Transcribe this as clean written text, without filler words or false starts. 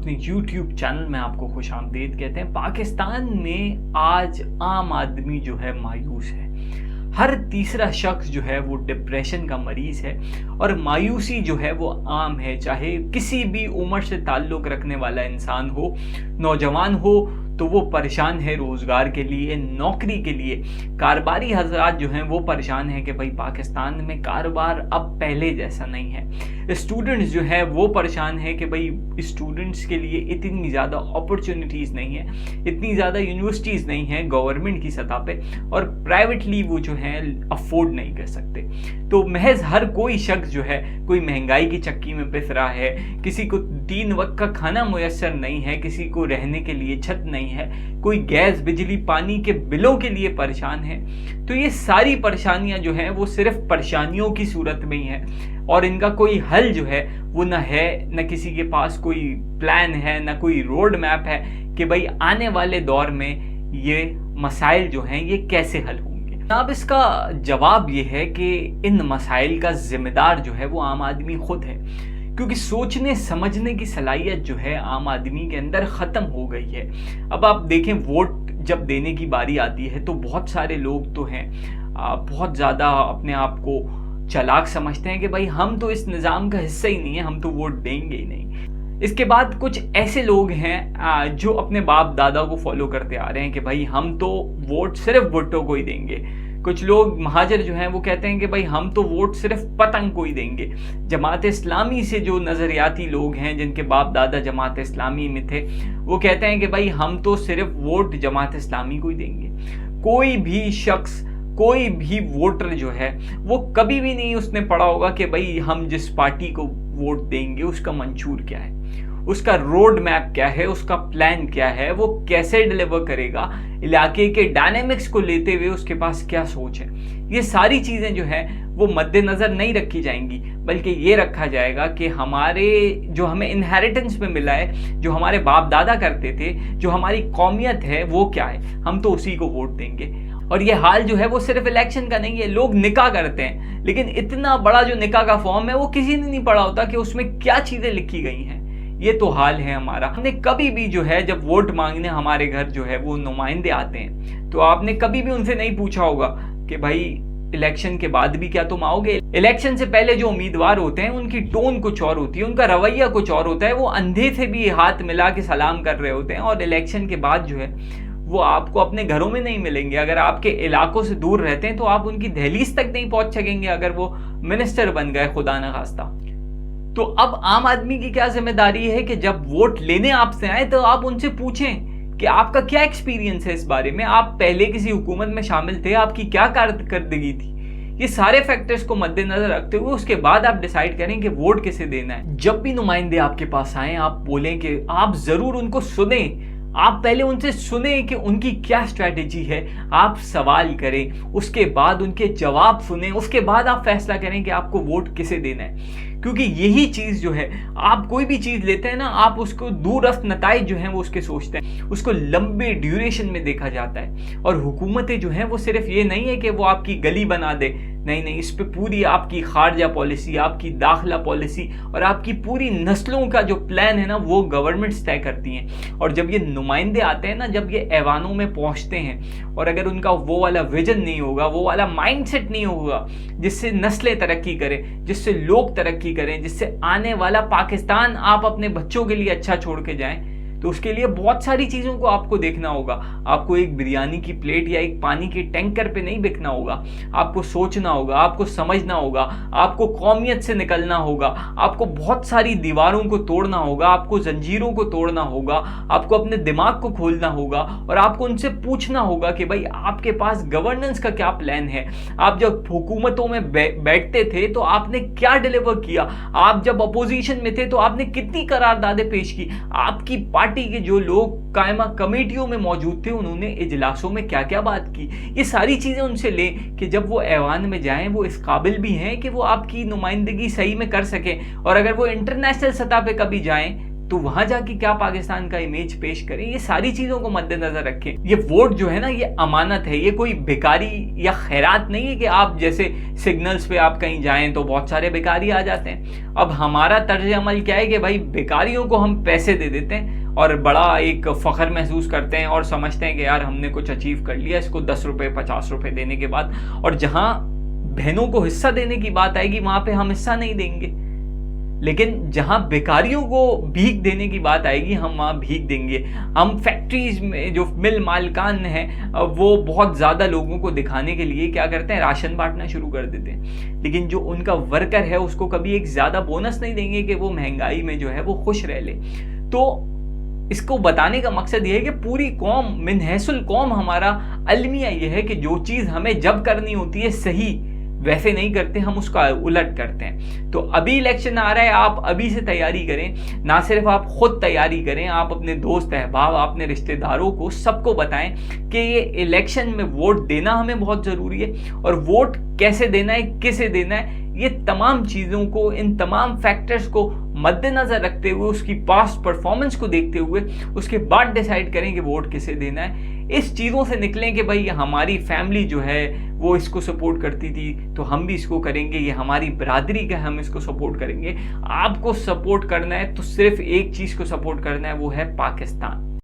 अपने YouTube channel में आपको खुश आमदीद कहते हैं। पाकिस्तान में आज आम आदमी जो है मायूस है। हर तीसरा शख्स जो है वो डिप्रेशन का मरीज़ है और मायूसी जो है वो आम है, चाहे किसी भी उम्र से ताल्लुक़ रखने वाला इंसान हो, नौजवान हो तो वो परेशान है रोज़गार के लिए, नौकरी के लिए। कारोबारी हज़रात जो हैं वो परेशान हैं कि भाई पाकिस्तान में कारोबार अब पहले जैसा नहीं है। स्टूडेंट्स जो हैं वो परेशान हैं कि भाई स्टूडेंट्स के लिए इतनी ज़्यादा अपॉर्चुनिटीज़ नहीं है, इतनी ज़्यादा यूनिवर्सिटीज़ नहीं हैं गवर्नमेंट की सतह पे, और प्राइवेटली वो जो हैं अफोर्ड नहीं कर सकते। तो महज हर कोई शख्स जो है कोई महंगाई की चक्की में पिस रहा है, किसी को 3 वक्त का खाना मुयस्सर नहीं है, किसी को रहने के लिए छत नहीं है, कोई गैस बिजली पानी के बिलों के लिए परेशान है। तो ये सारी परेशानियां जो हैं वो सिर्फ परेशानियों की सूरत में ही हैं और इनका कोई हल जो है वो ना है, न किसी के पास कोई प्लान है, ना कोई रोड मैप है कि भाई आने वाले दौर में ये मसाइल जो हैं ये कैसे हल होंगे। अब इसका जवाब ये है कि इन मसाइल का जिम्मेदार जो है वो आम आदमी खुद है, क्योंकि सोचने समझने की सलाहियत जो है आम आदमी के अंदर ख़त्म हो गई है। अब आप देखें, वोट जब देने की बारी आती है तो बहुत सारे लोग तो हैं बहुत ज़्यादा अपने आप को चालाक समझते हैं कि भाई हम तो इस निज़ाम का हिस्सा ही नहीं है, हम तो वोट देंगे ही नहीं। इसके बाद कुछ ऐसे लोग हैं जो अपने बाप दादा को फॉलो करते आ रहे हैं कि भाई हम तो वोट सिर्फ भुट्टो को ही देंगे। कुछ लोग महाजर जो हैं वो कहते हैं कि भाई हम तो वोट सिर्फ पतंग को ही देंगे। जमात इस्लामी से जो नज़रियाती लोग हैं जिनके बाप दादा जमात इस्लामी में थे, वो कहते हैं कि भाई हम तो सिर्फ वोट जमात इस्लामी को ही देंगे। कोई भी शख्स, कोई भी वोटर जो है वो कभी भी नहीं उसने पढ़ा होगा कि भाई हम जिस पार्टी को वोट देंगे उसका मंशूर क्या है, उसका रोड मैप क्या है, उसका प्लान क्या है, वो कैसे डिलीवर करेगा, इलाके के डायनेमिक्स को लेते हुए उसके पास क्या सोच है। ये सारी चीज़ें जो है वो मद्देनज़र नहीं रखी जाएंगी, बल्कि ये रखा जाएगा कि हमारे जो हमें इनहेरिटेंस में मिला है, जो हमारे बाप दादा करते थे, जो हमारी कौमियत है वो क्या है, हम तो उसी को वोट देंगे। और ये हाल जो है वो सिर्फ इलेक्शन का नहीं है। लोग निकाह करते हैं, लेकिन इतना बड़ा जो निकाह का फॉर्म है वो किसी ने नहीं पढ़ा होता कि उसमें क्या चीज़ें लिखी गई हैं। ये तो हाल है हमारा। हमने कभी भी जो है जब वोट मांगने हमारे घर जो है वो नुमाइंदे आते हैं, तो आपने कभी भी उनसे नहीं पूछा होगा कि भाई इलेक्शन के बाद भी क्या तुम आओगे। इलेक्शन से पहले जो उम्मीदवार होते हैं उनकी टोन कुछ और होती है, उनका रवैया कुछ और होता है, वो अंधे से भी हाथ मिला के सलाम कर रहे होते हैं, और इलेक्शन के बाद जो है वो आपको अपने घरों में नहीं मिलेंगे। अगर आपके इलाकों से दूर रहते हैं तो आप उनकी दहलीज तक नहीं पहुंच सकेंगे अगर वो मिनिस्टर बन गए, खुदा न खास्ता। तो अब आम आदमी की क्या जिम्मेदारी है कि जब वोट लेने आपसे आए तो आप उनसे पूछें कि आपका क्या एक्सपीरियंस है इस बारे में, आप पहले किसी हुकूमत में शामिल थे, आपकी क्या कारकर्दगी थी। ये सारे फैक्टर्स को मद्देनजर रखते हुए उसके बाद आप डिसाइड करें कि वोट किसे देना है। जब भी नुमाइंदे आपके पास आए आप बोलें कि आप जरूर उनको सुने, आप पहले उनसे सुने कि उनकी क्या स्ट्रैटेजी है, आप सवाल करें, उसके बाद उनके जवाब सुने, उसके बाद आप फैसला करें कि आपको वोट किसे देना है। क्योंकि यही चीज़ जो है, आप कोई भी चीज़ लेते हैं ना, आप उसको दूरस्थ नताइज जो हैं वो उसके सोचते हैं, उसको लंबे ड्यूरेशन में देखा जाता है। और हुकूमतें जो हैं वो सिर्फ ये नहीं है कि वो आपकी गली बना दे, नहीं नहीं, इस पे पूरी आपकी खारजा पॉलिसी, आपकी दाखिला पॉलिसी और आपकी पूरी नस्लों का जो प्लान है ना वो गवर्नमेंट्स तय करती हैं। और जब ये नुमाइंदे आते हैं ना, जब ये ऐवानों में पहुंचते हैं, और अगर उनका वो वाला विजन नहीं होगा, वो वाला माइंडसेट नहीं होगा जिससे नस्लें तरक्की करें, जिससे लोग तरक्की करें, जिससे आने वाला पाकिस्तान आप अपने बच्चों के लिए अच्छा छोड़ के जाएं, तो उसके लिए बहुत सारी चीज़ों को आपको देखना होगा। आपको एक बिरयानी की प्लेट या एक पानी के टैंकर पे नहीं बिकना होगा, आपको सोचना होगा, आपको समझना होगा, आपको कौमियत से निकलना होगा, आपको बहुत सारी दीवारों को तोड़ना होगा, आपको जंजीरों को तोड़ना होगा, आपको अपने दिमाग को खोलना होगा, और आपको उनसे पूछना होगा कि भाई आपके पास गवर्नेंस का क्या प्लान है। आप जब हुकूमतों में बैठते थे तो आपने क्या डिलीवर किया, आप जब अपोजिशन में थे तो आपने कितनी करारदादें पेश की, आपकी पार्टी के जो लोग कायमा कमेटियों में मौजूद थे उन्होंने इजलासों में क्या क्या बात की। ये सारी चीज़ें उनसे लें कि जब वो ऐवान में जाएं वो इस काबिल भी हैं कि वो आपकी नुमाइंदगी सही में कर सकें, और अगर वो इंटरनेशनल सतह पे कभी जाएं तो वहां जाके क्या पाकिस्तान का इमेज पेश करें, ये सारी चीजों को मद्देनजर रखें। ये वोट जो है ना, ये अमानत है, ये कोई बेकारी या खैरात नहीं है कि आप जैसे सिग्नल्स पे आप कहीं जाएं तो बहुत सारे बेकारी आ जाते हैं। अब हमारा तर्ज अमल क्या है कि भाई बेकारियों को हम पैसे दे देते हैं और बड़ा एक फख्र महसूस करते हैं और समझते हैं कि यार हमने कुछ अचीव कर लिया इसको 10 रुपये 50 रुपये देने के बाद। और जहां बहनों को हिस्सा देने की बात आएगी वहां पे हम हिस्सा नहीं देंगे, लेकिन जहां बेकारियों को भीख देने की बात आएगी हम वहां भीख देंगे। हम फैक्ट्रीज में जो मिल मालिकान हैं वो बहुत ज़्यादा लोगों को दिखाने के लिए क्या करते हैं, राशन बांटना शुरू कर देते हैं, लेकिन जो उनका वर्कर है उसको कभी एक ज़्यादा बोनस नहीं देंगे कि वो महंगाई में जो है वो खुश रह ले। तो इसको बताने का मकसद ये है कि पूरी कौम, मिनहसुल कौम, हमारा अलमिया ये है कि जो चीज़ हमें जब करनी होती है सही वैसे नहीं करते, हम उसका उलट करते हैं। तो अभी इलेक्शन आ रहा है, आप अभी से तैयारी करें। ना सिर्फ आप खुद तैयारी करें, आप अपने दोस्त अहबाब, अपने रिश्तेदारों को, सबको बताएं कि ये इलेक्शन में वोट देना हमें बहुत ज़रूरी है, और वोट कैसे देना है, किसे देना है, ये तमाम चीज़ों को, इन तमाम फैक्टर्स को मद्देनज़र रखते हुए, उसकी पास्ट परफॉर्मेंस को देखते हुए उसके बाद डिसाइड करें कि वोट किसे देना है। इस चीज़ों से निकलें कि भाई हमारी फैमिली जो है वो इसको सपोर्ट करती थी तो हम भी इसको करेंगे, ये हमारी बरादरी का, हम इसको सपोर्ट करेंगे। आपको सपोर्ट करना है तो सिर्फ एक चीज़ को सपोर्ट करना है, वो है पाकिस्तान।